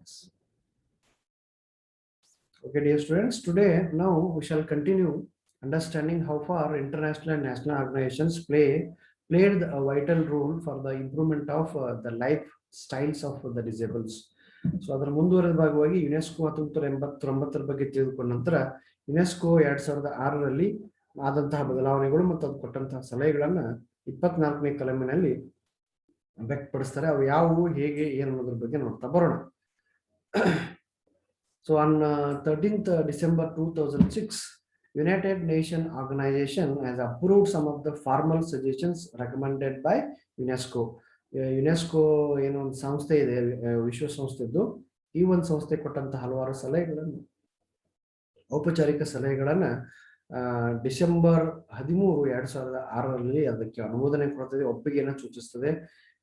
Okay, dear students, today now we shall continue understanding how far international and national organizations played a vital role for the improvement of the lifestyles of the disabled. So ಅದರ ಮುಂದುವರೆದ ಭಾಗವಾಗಿ UNESCO 1989 ಬಗ್ಗೆ ತಿಳಿದುಕೊಂಡ ನಂತರ UNESCO 2006ರಲ್ಲಿ ಆದಂತಹ ಬದಲಾವಣೆಗಳು ಮತ್ತು ಅದು ಕೊಟ್ಟಂತಹ ಸಲಹೆಗಳನ್ನ 24ನೇ ಕಲಮಿನಲ್ಲಿ ವ್ಯಕ್ತಪಡಿಸ್ತಾರೆ. ಅವು ಯಾವುವು, ಹೇಗೆ, ಏನು ಅನ್ನೋದ್ರ ಬಗ್ಗೆ ನೋಡ್ತಾ ಬರೋಣ. So on 13th December 2006, United Nations Organization has approved some of the formal suggestions recommended by UNESCO. UNESCO ಏನೋ ಒಂದು ಸಂಸ್ಥೆ ಇದೆ, ವಿಶ್ವಸಂಸ್ಥೆದ್ದು. ಈ ಒಂದು ಸಂಸ್ಥೆ ಕೊಟ್ಟಂತ ಹಲವಾರು ಸಲಹೆಗಳನ್ನು, ಔಪಚಾರಿಕ ಸಲಹೆಗಳನ್ನ ಡಿಸೆಂಬರ್ 13, 2006ರಲ್ಲಿ ಅದಕ್ಕೆ ಅನುಮೋದನೆ ಕೊಡುತ್ತದೆ, ಒಪ್ಪಿಗೆಯನ್ನು ಸೂಚಿಸುತ್ತದೆ.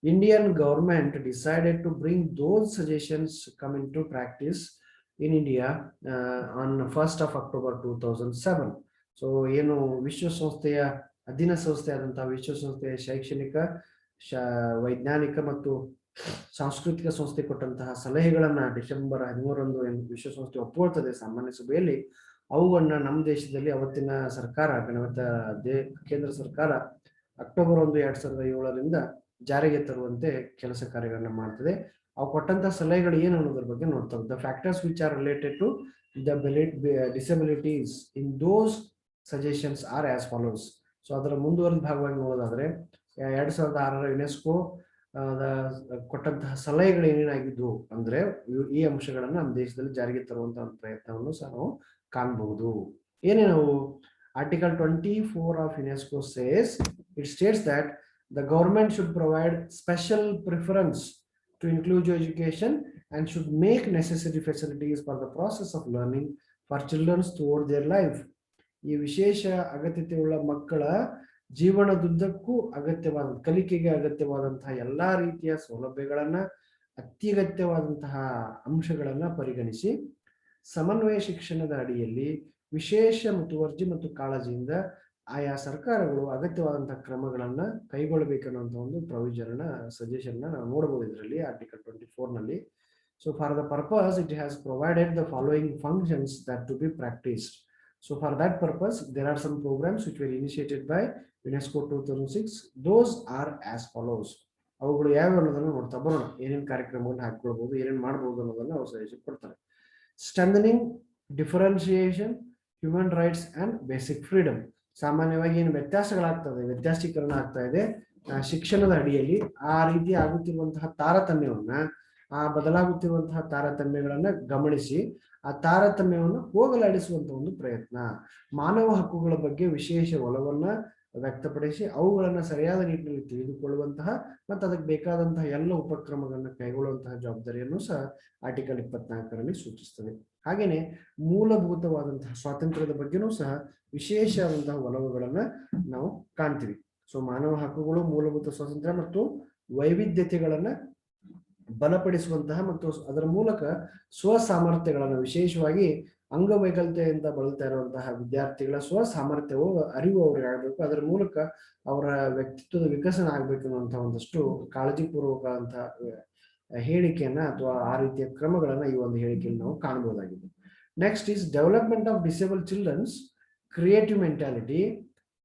Indian government decided to bring those suggestions come into practice in India on 1st of October 2007. So ಏನು ವಿಶ್ವಸಂಸ್ಥೆಯ ಅಧೀನ ಸಂಸ್ಥೆ ಆದಂತಹ ವಿಶ್ವಸಂಸ್ಥೆಯ ಶೈಕ್ಷಣಿಕ, ವೈಜ್ಞಾನಿಕ ಮತ್ತು ಸಾಂಸ್ಕೃತಿಕ ಸಂಸ್ಥೆ ಕೊಟ್ಟಂತಹ ಸಲಹೆಗಳನ್ನ ಡಿಸೆಂಬರ್ 13ರಂದು ವಿಶ್ವಸಂಸ್ಥೆ ಒಪ್ಪಿಕೊಳ್ತದೆ ಸಾಮಾನ್ಯ ಸಭೆಯಲ್ಲಿ. ಅವುಗಳನ್ನ ನಮ್ಮ ದೇಶದಲ್ಲಿ ಅವತ್ತಿನ ಸರ್ಕಾರ, ಕೇಂದ್ರ ಸರ್ಕಾರ ಅಕ್ಟೋಬರ್ 1, 2007ರಿಂದ ಜಾರಿಗೆ ತರುವಂತೆ ಕೆಲಸ ಕಾರ್ಯಗಳನ್ನ ಮಾಡ್ತದೆ. ಅವು ಕೊಟ್ಟಂತ ಸಲಹೆಗಳು ಏನು ಅನ್ನೋದ್ರ ಬಗ್ಗೆ ನೋಡ್ತಾರೆ. The factors which are related to the disabilities in those suggestions are as follows. So ಅದರ ಮುಂದುವರೆದ ಭಾಗವಾಗಿ ನೋಡೋದಾದ್ರೆ 2006ರ ಯುನೆಸ್ಕೋ ಕೊಟ್ಟಂತಹ ಸಲಹೆಗಳು ಏನೇನಾಗಿದ್ವು ಅಂದ್ರೆ ಈ ಅಂಶಗಳನ್ನ ನಮ್ಮ ದೇಶದಲ್ಲಿ ಜಾರಿಗೆ ತರುವಂತಹ ಪ್ರಯತ್ನವನ್ನು ಸಹ ನಾವು ಕಾಣಬಹುದು. ಏನೇನು? Article 24 of UNESCO says, it States that the government should provide special preference to inclusive education and should make necessary facilities for the process of learning for children throughout their life. ಈ ವಿಶೇಷ ಅಗತ್ಯತೆಯುಳ್ಳ ಮಕ್ಕಳ ಜೀವನದುದ್ದಕ್ಕೂ ಅಗತ್ಯವಾದ ಕಲಿಕೆಗೆ ಅಗತ್ಯವಾದಂತಹ ಎಲ್ಲಾ ರೀತಿಯ ಸೌಲಭ್ಯಗಳನ್ನ, ಅತ್ಯಗತ್ಯವಾದಂತಹ ಅಂಶಗಳನ್ನ ಪರಿಗಣಿಸಿ ಸಮನ್ವಯ ಶಿಕ್ಷಣದ ಅಡಿಯಲ್ಲಿ ವಿಶೇಷ ಮುತುವರ್ಜಿ ಮತ್ತು ಕಾಳಜಿಯಿಂದ ಆಯಾ ಸರ್ಕಾರಗಳು ಅಗತ್ಯವಾದಂತಹ ಕ್ರಮಗಳನ್ನ ಕೈಗೊಳ್ಳಬೇಕನ್ನುವಂತ ಒಂದು ಪ್ರೊವಿಷನ್ ಸಜೆಷನ್ ನಾವು ನೋಡಬಹುದು ಇದರಲ್ಲಿ ಆರ್ಟಿಕಲ್ 24ನಲ್ಲಿ. So for the purpose it has provided the following functions that to be practised. So for that purpose there are some programmes which were initiated by UNESCO 2006. Those are as follows. ಅವುಗಳು ಯಾವ್ಯಾವ ಅನ್ನೋದನ್ನ ನೋಡ್ತಾ ಬರೋಣ. ಏನೇನು ಕಾರ್ಯಕ್ರಮಗಳನ್ನ ಹಾಕೊಳ್ಬಹುದು, ಏನೇನು ಮಾಡಬಹುದು ಅನ್ನೋದನ್ನ ಅವ್ರು ಸಜೆಷನ್ ಕೊಡ್ತಾರೆ. Strengthening differentiation, human rights and basic freedom. ಸಾಮಾನ್ಯವಾಗಿ ಏನು ವ್ಯತ್ಯಾಸಗಳಾಗ್ತದೆ, ವ್ಯತ್ಯಾಸೀಕರಣ ಆಗ್ತಾ ಇದೆ ಶಿಕ್ಷಣದ ಅಡಿಯಲ್ಲಿ. ಆ ರೀತಿ ಆಗುತ್ತಿರುವಂತಹ ತಾರತಮ್ಯವನ್ನ, ಆ ಬದಲಾಗುತ್ತಿರುವಂತಹ ತಾರತಮ್ಯಗಳನ್ನ ಗಮನಿಸಿ ಆ ತಾರತಮ್ಯವನ್ನು ಹೋಗಲಾಡಿಸುವಂತಹ ಒಂದು ಪ್ರಯತ್ನ. ಮಾನವ ಹಕ್ಕುಗಳ ಬಗ್ಗೆ ವಿಶೇಷ ಒಲವನ್ನ ವ್ಯಕ್ತಪಡಿಸಿ ಅವುಗಳನ್ನ ಸರಿಯಾದ ನಿಟ್ಟಿನಲ್ಲಿ ತಿಳಿದುಕೊಳ್ಳುವಂತಹ ಮತ್ತು ಅದಕ್ಕೆ ಬೇಕಾದಂತಹ ಎಲ್ಲ ಉಪಕ್ರಮಗಳನ್ನ ಕೈಗೊಳ್ಳುವಂತಹ ಜವಾಬ್ದಾರಿಯನ್ನು ಸಹ ಆರ್ಟಿಕಲ್ 24ರಲ್ಲಿ ಸೂಚಿಸ್ತದೆ. ಹಾಗೇನೆ ಮೂಲಭೂತವಾದಂತಹ ಸ್ವಾತಂತ್ರ್ಯದ ಬಗ್ಗೆನೂ ಸಹ ವಿಶೇಷವಾದಂತಹ ಒಲವುಗಳನ್ನ ನಾವು ಕಾಣ್ತೀವಿ. ಸೊ ಮಾನವ ಹಕ್ಕುಗಳು, ಮೂಲಭೂತ ಸ್ವಾತಂತ್ರ್ಯ ಮತ್ತು ವೈವಿಧ್ಯತೆಗಳನ್ನ ಬಲಪಡಿಸುವಂತಹ ಮತ್ತು ಅದರ ಮೂಲಕ ಸ್ವಸಾಮರ್ಥ್ಯಗಳನ್ನ, ವಿಶೇಷವಾಗಿ ಅಂಗವೈಕಲ್ಯತೆಯಿಂದ ಬಳಲ್ತಾ ಇರುವಂತಹ ವಿದ್ಯಾರ್ಥಿಗಳ ಸ್ವಸಾಮರ್ಥ್ಯವು ಅರಿವು ಅವ್ರಿಗೆ ಆಗಬೇಕು. ಅದರ ಮೂಲಕ ಅವರ ವ್ಯಕ್ತಿತ್ವದ ವಿಕಸನ ಆಗ್ಬೇಕು ಅನ್ನುವಂತಹ ಒಂದಷ್ಟು ಕಾಳಜಿಪೂರ್ವಕವಾದಂತಹ ಹೇಳಿಕೆಯನ್ನ ಅಥವಾ ಆ ರೀತಿಯ ಕ್ರಮಗಳನ್ನ ಈ ಒಂದು ಹೇಳಿಕೆಯಲ್ಲಿ ನಾವು ಕಾಣಬಹುದಾಗಿದೆ. Next is development of disable childrens creative mentality,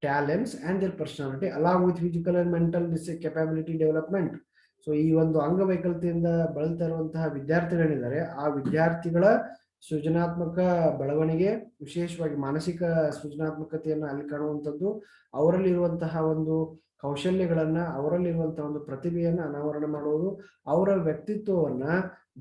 talents and their personality along with physical and mental capability development. So ಈ ಒಂದು ಅಂಗವೈಕಲ್ಯತೆಯಿಂದ ಬಳಲ್ತಾ ಇರುವಂತಹ ವಿದ್ಯಾರ್ಥಿಗಳಿದ್ದಾರೆ, ಆ ವಿದ್ಯಾರ್ಥಿಗಳ ಸೃಜನಾತ್ಮಕ ಬೆಳವಣಿಗೆ, ವಿಶೇಷವಾಗಿ ಮಾನಸಿಕ ಸೃಜನಾತ್ಮಕತೆಯನ್ನು ಅಲ್ಲಿ ಕಾಣುವಂಥದ್ದು, ಅವರಲ್ಲಿರುವಂತಹ ಒಂದು ಕೌಶಲ್ಯಗಳನ್ನ, ಅವರಲ್ಲಿರುವಂತಹ ಒಂದು ಪ್ರತಿಭೆಯನ್ನ ಅನಾವರಣ ಮಾಡುವುದು, ಅವರ ವ್ಯಕ್ತಿತ್ವವನ್ನ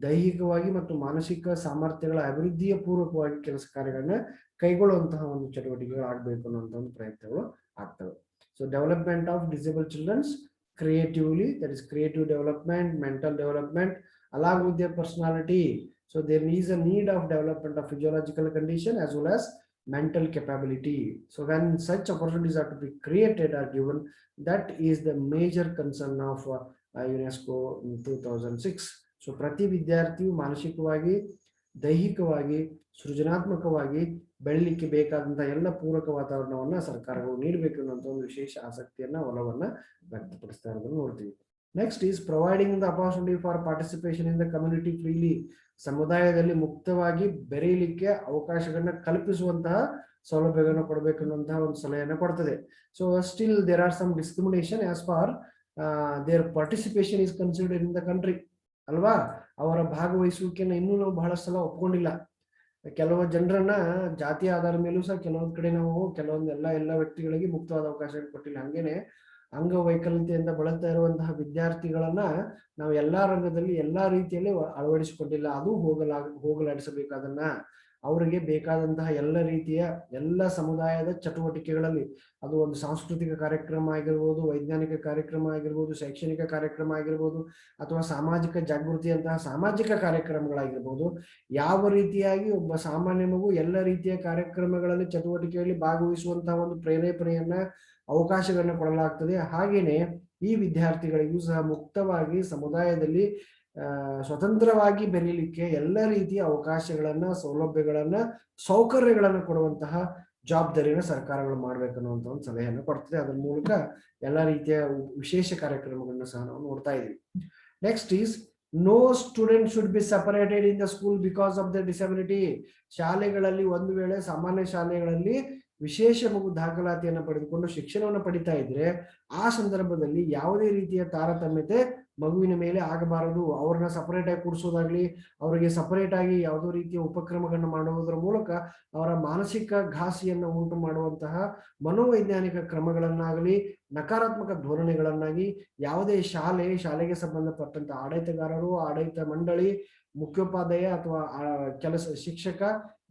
ದೈಹಿಕವಾಗಿ ಮತ್ತು ಮಾನಸಿಕ ಸಾಮರ್ಥ್ಯಗಳ ಅಭಿವೃದ್ಧಿಯ ಪೂರ್ವಕವಾಗಿ ಕೆಲಸ ಕಾರ್ಯಗಳನ್ನ ಕೈಗೊಳ್ಳುವಂತಹ ಒಂದು ಚಟುವಟಿಕೆಗಳು ಆಗ್ಬೇಕು ಅನ್ನುವಂಥ ಒಂದು ಪ್ರಯತ್ನಗಳು ಆಗ್ತವೆ. So development of disable childrens creatively, that is creative development, mental development along with their personality. So there is a need of development of physiological condition as well as mental capability. So when such opportunities are to be created or given, that is the major concern of UNESCO in 2006. So ಪ್ರತಿ ವಿದ್ಯಾರ್ಥಿಯು ಮಾನಸಿಕವಾಗಿ, ದೈಹಿಕವಾಗಿ, ಸೃಜನಾತ್ಮಕವಾಗಿ ಬೆಳಲಿಕ್ಕೆ ಬೇಕಾದಂತಹ ಎಲ್ಲ ಪೂರಕ ವಾತಾವರಣವನ್ನ ಸರ್ಕಾರಗಳು ನೀಡಬೇಕು ಅನ್ನುವಂಥ ಒಂದು ವಿಶೇಷ ಆಸಕ್ತಿಯನ್ನ, ಒಲವನ್ನ ವ್ಯಕ್ತಪಡಿಸ್ತಾ ಇರೋದನ್ನು ನೋಡ್ತೀವಿ. Next is providing the opportunity for participation in the community freely. ಸಮುದಾಯದಲ್ಲಿ ಮುಕ್ತವಾಗಿ ಬೆರೆಯಲಿಕ್ಕೆ ಅವಕಾಶಗಳನ್ನ ಕಲ್ಪಿಸುವಂತಹ ಸೌಲಭ್ಯಗಳನ್ನು ಕೊಡಬೇಕನ್ನುವಂತಹ ಒಂದು ಸಲಹೆಯನ್ನು ಕೊಡ್ತದೆ. So still there are some discrimination as for their participation is considered in the country ಅಲ್ವಾ. ಅವರ ಭಾಗವಹಿಸುವಿಕೆಯನ್ನು ಇನ್ನೂ ನಾವು ಬಹಳಷ್ಟು ಸಲ ಒಪ್ಕೊಂಡಿಲ್ಲ. ಕೆಲವು ಜನರನ್ನ ಜಾತಿಯ ಆಧಾರದ ಮೇಲೂ ಸಹ ಕೆಲವೊಂದ್ ಕಡೆ ನಾವು ಕೆಲವೊಂದು ಎಲ್ಲ ವ್ಯಕ್ತಿಗಳಿಗೆ ಮುಕ್ತವಾದ ಅವಕಾಶ ಕೊಟ್ಟಿಲ್ಲ. ಹಂಗೇನೆ ಅಂಗವೈಕಲ್ಯತೆಯಿಂದ ಬಳಲ್ತಾ ಇರುವಂತಹ ವಿದ್ಯಾರ್ಥಿಗಳನ್ನ ನಾವು ಎಲ್ಲಾ ರಂಗದಲ್ಲಿ ಎಲ್ಲಾ ರೀತಿಯಲ್ಲಿ ಅಳವಡಿಸಿಕೊಂಡಿಲ್ಲ. ಅದು ಹೋಗಲಾಡಿಸಬೇಕಾದನ್ನ ಅವರಿಗೆ ಬೇಕಾದಂತಹ ಎಲ್ಲ ರೀತಿಯ ಎಲ್ಲ ಸಮುದಾಯದ ಚಟುವಟಿಕೆಗಳಲ್ಲಿ, ಅದು ಒಂದು ಸಾಂಸ್ಕೃತಿಕ ಕಾರ್ಯಕ್ರಮ ಆಗಿರ್ಬೋದು, ವೈಜ್ಞಾನಿಕ ಕಾರ್ಯಕ್ರಮ ಆಗಿರ್ಬೋದು, ಶೈಕ್ಷಣಿಕ ಕಾರ್ಯಕ್ರಮ ಆಗಿರ್ಬೋದು, ಅಥವಾ ಸಾಮಾಜಿಕ ಜಾಗೃತಿಯಂತಹ ಸಾಮಾಜಿಕ ಕಾರ್ಯಕ್ರಮಗಳಾಗಿರ್ಬೋದು, ಯಾವ ರೀತಿಯಾಗಿ ಒಬ್ಬ ಸಾಮಾನ್ಯ ಮಗು ಎಲ್ಲ ರೀತಿಯ ಕಾರ್ಯಕ್ರಮಗಳಲ್ಲಿ ಚಟುವಟಿಕೆಯಲ್ಲಿ ಭಾಗವಹಿಸುವಂತಹ ಒಂದು ಪ್ರೇರೇಪಣೆಯನ್ನ ಅವಕಾಶಗಳನ್ನ ಕೊಡಲಾಗ್ತದೆ. ಹಾಗೇನೆ ಈ ವಿದ್ಯಾರ್ಥಿಗಳಿಗೂ ಸಹ ಮುಕ್ತವಾಗಿ ಸಮುದಾಯದಲ್ಲಿ ಸ್ವತಂತ್ರವಾಗಿ ಬೆರೀಲಿಕ್ಕೆ ಎಲ್ಲ ರೀತಿಯ ಅವಕಾಶಗಳನ್ನ, ಸೌಲಭ್ಯಗಳನ್ನ, ಸೌಕರ್ಯಗಳನ್ನ ಕೊಡುವಂತಹ ಜವಾಬ್ದಾರಿಯನ್ನು ಸರ್ಕಾರಗಳು ಮಾಡ್ಬೇಕನ್ನುವಂತ ಒಂದು ಸಲಹೆಯನ್ನು ಕೊಡ್ತದೆ. ಅದರ ಮೂಲಕ ಎಲ್ಲ ರೀತಿಯ ವಿಶೇಷ ಕಾರ್ಯಕ್ರಮಗಳನ್ನ ಸಹ ನಾವು ನೋಡ್ತಾ ಇದ್ದೀವಿ. Next is no student should be separated in the school because of the disability. ಶಾಲೆಗಳಲ್ಲಿ ಒಂದು ವೇಳೆ ಸಾಮಾನ್ಯ ಶಾಲೆಗಳಲ್ಲಿ ವಿಶೇಷ ಮಗು ದಾಖಲಾತಿಯನ್ನು ಪಡೆದುಕೊಂಡು ಶಿಕ್ಷಣವನ್ನು ಪಡಿತಾ ಇದ್ರೆ ಆ ಸಂದರ್ಭದಲ್ಲಿ ಯಾವುದೇ ರೀತಿಯ ತಾರತಮ್ಯತೆ ಮಗುವಿನ ಮೇಲೆ ಆಗಬಾರದು. ಅವ್ರನ್ನ ಸಪರೇಟ್ ಆಗಿ ಕೂಡಿಸೋದಾಗ್ಲಿ, ಅವರಿಗೆ ಸಪರೇಟ್ ಆಗಿ ಯಾವುದೋ ರೀತಿಯ ಉಪಕ್ರಮಗಳನ್ನು ಮಾಡುವುದರ ಮೂಲಕ ಅವರ ಮಾನಸಿಕ ಘಾಸಿಯನ್ನು ಉಂಟು ಮಾಡುವಂತಹ ಮನೋವೈಜ್ಞಾನಿಕ ಕ್ರಮಗಳನ್ನಾಗಲಿ, ನಕಾರಾತ್ಮಕ ಧೋರಣೆಗಳನ್ನಾಗಿ ಯಾವುದೇ ಶಾಲೆಗೆ ಸಂಬಂಧಪಟ್ಟಂತ ಆಡಳಿತಗಾರರು, ಆಡಳಿತ ಮಂಡಳಿ, ಮುಖ್ಯೋಪಾಧ್ಯಾಯ ಅಥವಾ ಕೆಲಸ ಶಿಕ್ಷಕ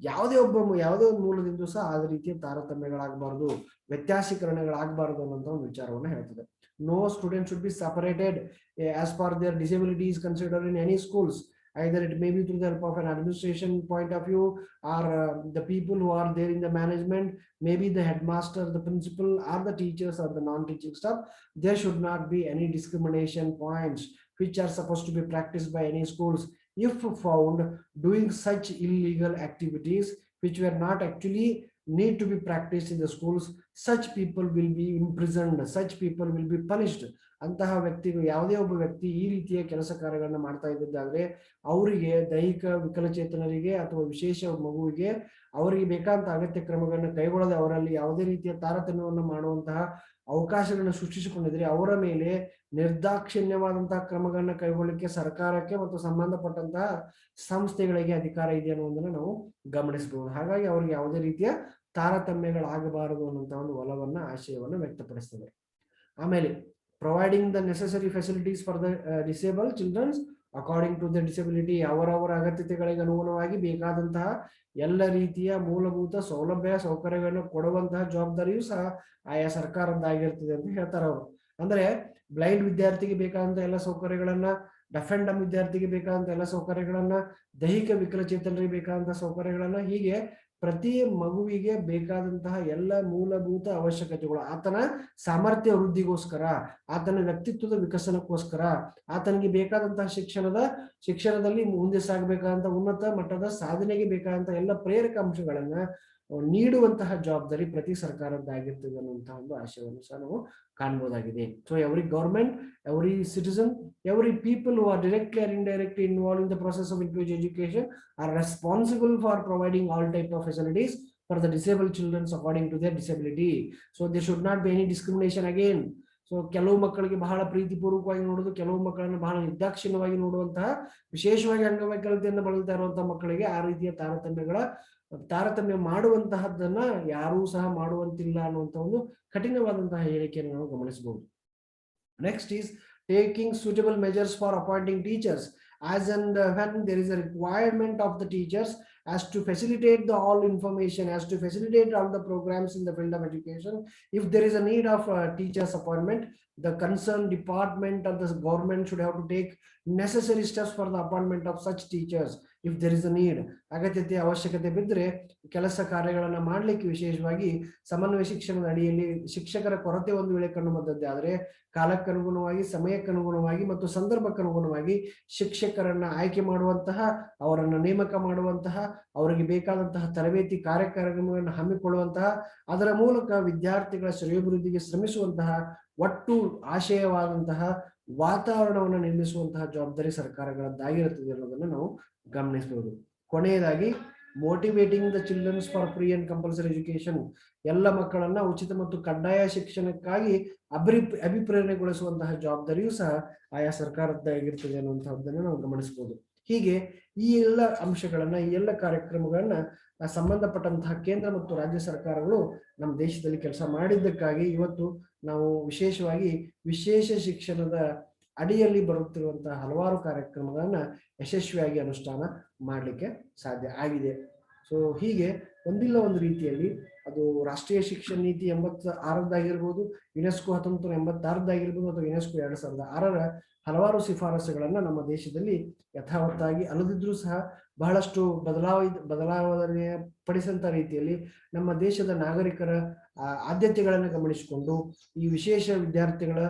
ಯಾವುದೇ ಒಂದು ಮೂಲದಿಂದ ಸಹ ಆದ ರೀತಿಯ ತಾರತಮ್ಯಗಳಾಗಬಾರದು, ವ್ಯತ್ಯಾಸೀಕರಣಗಳಾಗಬಾರದು ಅನ್ನೋಂಥ ಒಂದು ವಿಚಾರವನ್ನು ಹೇಳ್ತದೆ. No student should be separated as per their disability is considered in any schools. Either it may be through the help of an administration point of view, or the people who are there in the management, maybe the headmaster, the principal, or the teachers, or the non-teaching staff. There should not be any discrimination points which are supposed to be practiced by any schools. If found doing such illegal activities which were not actually need to be practiced in the schools, such people will be imprisoned, such people will be punished. ಅಂತಹ ವ್ಯಕ್ತಿಗಳು, ಯಾವುದೇ ಒಬ್ಬ ವ್ಯಕ್ತಿ ಈ ರೀತಿಯ ಕೆಲಸ ಕಾರ್ಯಗಳನ್ನ ಮಾಡ್ತಾ ಇದ್ದಿದ್ದಾದ್ರೆ ಅವರಿಗೆ, ದೈಹಿಕ ವಿಕಲಚೇತನರಿಗೆ ಅಥವಾ ವಿಶೇಷ ಮಗುವಿಗೆ ಅವರಿಗೆ ಬೇಕಾದಂತ ಅಗತ್ಯ ಕ್ರಮಗಳನ್ನ ಕೈಗೊಳ್ಳದೆ ಅವರಲ್ಲಿ ಯಾವುದೇ ರೀತಿಯ ತಾರತಮ್ಯವನ್ನು ಮಾಡುವಂತಹ ಅವಕಾಶಗಳನ್ನ ಸೃಷ್ಟಿಸಿಕೊಂಡಿದ್ರೆ ಅವರ ಮೇಲೆ ನಿರ್ದಾಕ್ಷಿಣ್ಯವಾದಂತಹ ಕ್ರಮಗಳನ್ನ ಕೈಗೊಳ್ಳಲಿಕ್ಕೆ ಸರ್ಕಾರಕ್ಕೆ ಮತ್ತು ಸಂಬಂಧಪಟ್ಟಂತಹ ಸಂಸ್ಥೆಗಳಿಗೆ ಅಧಿಕಾರ ಇದೆ ಅನ್ನೋದನ್ನ ನಾವು ಗಮನಿಸಬಹುದು. ಹಾಗಾಗಿ ಅವ್ರಿಗೆ ಯಾವುದೇ ರೀತಿಯ ತಾರತಮ್ಯಗಳಾಗಬಾರದು ಅನ್ನುವಂತಹ ಒಂದು ಒಲವನ್ನ, ಆಶಯವನ್ನ ವ್ಯಕ್ತಪಡಿಸ್ತದೆ. ಆಮೇಲೆ providing the necessary facilities for the disabled children according to the disability. ಅವರವರ ಅಗತ್ಯತೆಗಳಿಗೆ ಅನುಗುಣವಾಗಿ ಬೇಕಾದಂತಹ ಎಲ್ಲ ರೀತಿಯ ಮೂಲಭೂತ ಸೌಲಭ್ಯ ಸೌಕರ್ಯಗಳನ್ನು ಕೊಡುವಂತಹ ಜವಾಬ್ದಾರಿಯೂ ಸಹ ಆಯಾ ಸರ್ಕಾರದ್ದಾಗಿರ್ತದೆ ಅಂತ ಹೇಳ್ತಾರೆ ಅವರು. ಅಂದ್ರೆ ಬ್ಲೈಂಡ್ ವಿದ್ಯಾರ್ಥಿಗೆ ಬೇಕಾದಂತ ಎಲ್ಲ ಸೌಕರ್ಯಗಳನ್ನ, ಡೆಫ್ ಅಂಡ್ ಡಮ್ ವಿದ್ಯಾರ್ಥಿಗೆ ಬೇಕಾದಂತ ಎಲ್ಲ ಸೌಕರ್ಯಗಳನ್ನ, ದೈಹಿಕ ವಿಕಲಚೇತನರಿಗೆ ಬೇಕಾದಂತಹ ಸೌಕರ್ಯಗಳನ್ನ, ಹೀಗೆ ಪ್ರತಿ ಮಗುವಿಗೆ ಬೇಕಾದಂತಹ ಎಲ್ಲ ಮೂಲಭೂತ ಅವಶ್ಯಕತೆಗಳು, ಆತನ ಸಾಮರ್ಥ್ಯ ವೃದ್ಧಿಗೋಸ್ಕರ, ಆತನ ವ್ಯಕ್ತಿತ್ವದ ವಿಕಸನಕ್ಕೋಸ್ಕರ, ಆತನಿಗೆ ಬೇಕಾದಂತಹ ಶಿಕ್ಷಣದಲ್ಲಿ ಮುಂದೆ ಸಾಗಬೇಕಾದಂತ ಉನ್ನತ ಮಟ್ಟದ ಸಾಧನೆಗೆ ಬೇಕಾದಂತಹ ಎಲ್ಲ ಪ್ರೇರಕ ಅಂಶಗಳನ್ನ ನೀಡುವಂತಹ ಜವಾಬ್ದಾರಿ ಪ್ರತಿ ಸರ್ಕಾರದ್ದಾಗಿರ್ತದೆ ಅನ್ನುವಂತಹ ಒಂದು ಆಶಯವನ್ನು ಸಹ ನಾವು ಕಾಣಬಹುದಾಗಿದೆ. So every government, every citizen, every people who are directly or indirectly involved in the process of inclusive education are responsible for providing all type of facilities for the disabled children according to their disability. So there should not be any discrimination again. So ಕೆಲವು ಮಕ್ಕಳಿಗೆ ಬಹಳ ಪ್ರೀತಿಪೂರ್ವಕವಾಗಿ ನೋಡುದು, ಕೆಲವು ಮಕ್ಕಳನ್ನು ಬಹಳ ನಿರ್ದಾಕ್ಷಿಣ್ಯವಾಗಿ ನೋಡುವಂತಹ, ವಿಶೇಷವಾಗಿ ಅಂಗವೈಕಲ್ಯತೆಯಿಂದ ಬಳಲ್ತಾ ಇರುವಂತಹ ಮಕ್ಕಳಿಗೆ ಆ ರೀತಿಯ ತಾರತಮ್ಯ ಮಾಡುವಂತಹದ್ದನ್ನ ಯಾರೂ ಸಹ ಮಾಡುವಂತಿಲ್ಲ ಅನ್ನುವಂಥ ಒಂದು ಕಠಿಣವಾದಂತಹ ಹೇಳಿಕೆಯನ್ನು ನಾವು ಗಮನಿಸಬಹುದು. Next is taking suitable measures for appointing teachers as and when there is a requirement of the teachers as to facilitate all information, as to facilitate all the programs in the field of education. If there is a need of teachers appointment, the concerned department of the government should have to take necessary steps for the appointment of such teachers if there is a need. ಅಗತ್ಯತೆ ಅವಶ್ಯಕತೆ ಬಿದ್ದರೆ ಕೆಲಸ ಕಾರ್ಯಗಳನ್ನ ಮಾಡಲಿಕ್ಕೆ ವಿಶೇಷವಾಗಿ ಸಮನ್ವಯ ಶಿಕ್ಷಣದ ಅಡಿಯಲ್ಲಿ ಶಿಕ್ಷಕರ ಕೊರತೆ ಒಂದು ವೇಳೆ ಕಂಡು ಬಂದದ್ದೇ ಆದರೆ ಕಾಲಕ್ಕನುಗುಣವಾಗಿ, ಸಮಯಕ್ಕನುಗುಣವಾಗಿ ಮತ್ತು ಸಂದರ್ಭಕ್ಕನುಗುಣವಾಗಿ ಶಿಕ್ಷಕರನ್ನ ಆಯ್ಕೆ ಮಾಡುವಂತಹ, ಅವರನ್ನ ನೇಮಕ ಮಾಡುವಂತಹ, ಅವರಿಗೆ ಬೇಕಾದಂತಹ ತರಬೇತಿ ಕಾರ್ಯಕ್ರಮಗಳನ್ನು ಹಮ್ಮಿಕೊಳ್ಳುವಂತಹ, ಅದರ ಮೂಲಕ ವಿದ್ಯಾರ್ಥಿಗಳ ಶ್ರೇಯೋಭಿವೃದ್ಧಿಗೆ ಶ್ರಮಿಸುವಂತಹ ಒಟ್ಟು ಆಶಯವಾದಂತಹ ವಾತಾವರಣವನ್ನು ನಿರ್ಮಿಸುವಂತಹ ಜವಾಬ್ದಾರಿ ಸರ್ಕಾರಗಳದ್ದಾಗಿರುತ್ತದೆ ಅನ್ನೋದನ್ನು ನಾವು ಗಮನಿಸಬಹುದು. ಕೊನೆಯದಾಗಿ motivating the childrens for free and compulsory education, ಎಲ್ಲ ಮಕ್ಕಳನ್ನ ಉಚಿತ ಮತ್ತು ಕಡ್ಡಾಯ ಶಿಕ್ಷಣಕ್ಕಾಗಿ ಅಭಿಪ್ರೇರಣೆಗೊಳಿಸುವಂತಹ ಜವಾಬ್ದಾರಿಯೂ ಸಹ ಆಯಾ ಸರ್ಕಾರದ್ದಾಗಿರ್ತದೆ ಅನ್ನುವಂತಹದ್ದನ್ನು ನಾವು ಗಮನಿಸಬಹುದು. ಹೀಗೆ ಈ ಎಲ್ಲ ಅಂಶಗಳನ್ನ, ಈ ಎಲ್ಲ ಕಾರ್ಯಕ್ರಮಗಳನ್ನ ಸಂಬಂಧಪಟ್ಟಂತಹ ಕೇಂದ್ರ ಮತ್ತು ರಾಜ್ಯ ಸರ್ಕಾರಗಳು ನಮ್ಮ ದೇಶದಲ್ಲಿ ಕೆಲಸ ಮಾಡಿದ್ದಕ್ಕಾಗಿ ಇವತ್ತು ನಾವು ವಿಶೇಷವಾಗಿ ವಿಶೇಷ ಶಿಕ್ಷಣದ ಅಡಿಯಲ್ಲಿ ಬರುತ್ತಿರುವಂತಹ ಹಲವಾರು ಕಾರ್ಯಕ್ರಮಗಳನ್ನ ಯಶಸ್ವಿಯಾಗಿ ಅನುಷ್ಠಾನ ಮಾಡಲಿಕ್ಕೆ ಸಾಧ್ಯ ಆಗಿದೆ. ಸೊ ಹೀಗೆ ಒಂದಿಲ್ಲ ಒಂದು ರೀತಿಯಲ್ಲಿ ಅದು ರಾಷ್ಟ್ರೀಯ ಶಿಕ್ಷಣ ನೀತಿ 86ರದ್ದಾಗಿರ್ಬೋದು, ಯುನೆಸ್ಕೋ 1986ರದ್ದಾಗಿರ್ಬೋದು, ಅಥವಾ ಯುನೆಸ್ಕೋ 2006ರ ಹಲವಾರು ಶಿಫಾರಸುಗಳನ್ನ ನಮ್ಮ ದೇಶದಲ್ಲಿ ಯಥಾವತ್ತಾಗಿ ಅಲ್ಲದಿದ್ರೂ ಸಹ ಬಹಳಷ್ಟು ಬದಲಾವಣೆ ಪಡಿಸಂತ ರೀತಿಯಲ್ಲಿ ನಮ್ಮ ದೇಶದ ನಾಗರಿಕರ ಆದ್ಯತೆಗಳನ್ನು ಗಮನಿಸಿಕೊಂಡು ಈ ವಿಶೇಷ ವಿದ್ಯಾರ್ಥಿಗಳ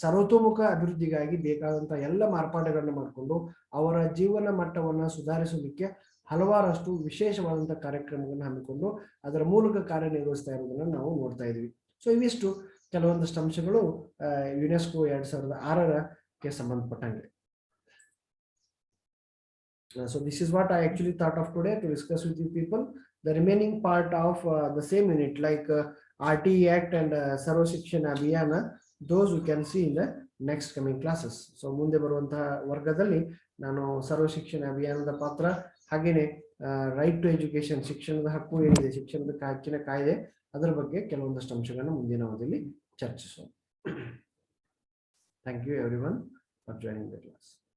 ಸರ್ವತೋಮುಖ ಅಭಿವೃದ್ಧಿಗಾಗಿ ಬೇಕಾದಂತಹ ಎಲ್ಲ ಮಾರ್ಪಾಡುಗಳನ್ನು ಮಾಡಿಕೊಂಡು ಅವರ ಜೀವನ ಮಟ್ಟವನ್ನು ಸುಧಾರಿಸಲಿಕ್ಕೆ ಹಲವಾರಷ್ಟು ವಿಶೇಷವಾದಂತಹ ಕಾರ್ಯಕ್ರಮಗಳನ್ನು ಹಮ್ಮಿಕೊಂಡು ಅದರ ಮೂಲಕ ಕಾರ್ಯನಿರ್ವಹಿಸ್ತಾ ಇರೋದನ್ನ ನಾವು ನೋಡ್ತಾ ಇದೀವಿ. ಸೊ ಇವಿಷ್ಟು ಕೆಲವೊಂದಷ್ಟು ಅಂಶಗಳು ಯುನೆಸ್ಕೋ 2006ಕ್ಕೆ ಸಂಬಂಧಪಟ್ಟಂಗೆ. So this is what I actually thought of today to discuss with you people. The remaining part of the same unit, like RTE Act and Sarva Shikshana Abhiyana, those we can see in the next coming classes. So ಮುಂದೆ ಬರುವಂತಹ ವರ್ಗದಲ್ಲಿ ನಾನು ಸರ್ವ ಶಿಕ್ಷಣ ಅಭಿಯಾನದ ಪಾತ್ರ, ಹಾಗೇನೆ right to education, ಶಿಕ್ಷಣದ ಹಕ್ಕು ಏನಿದೆ, ಶಿಕ್ಷಣದ ಹಕ್ಕಿನ ಕಾಯ್ದೆ, ಅದರ ಬಗ್ಗೆ ಕೆಲವೊಂದಷ್ಟು ಅಂಶಗಳನ್ನು ಮುಂದಿನ ಅವಧಿಯಲ್ಲಿ ಚರ್ಚಿಸೋಣ. Thank you everyone for joining the class.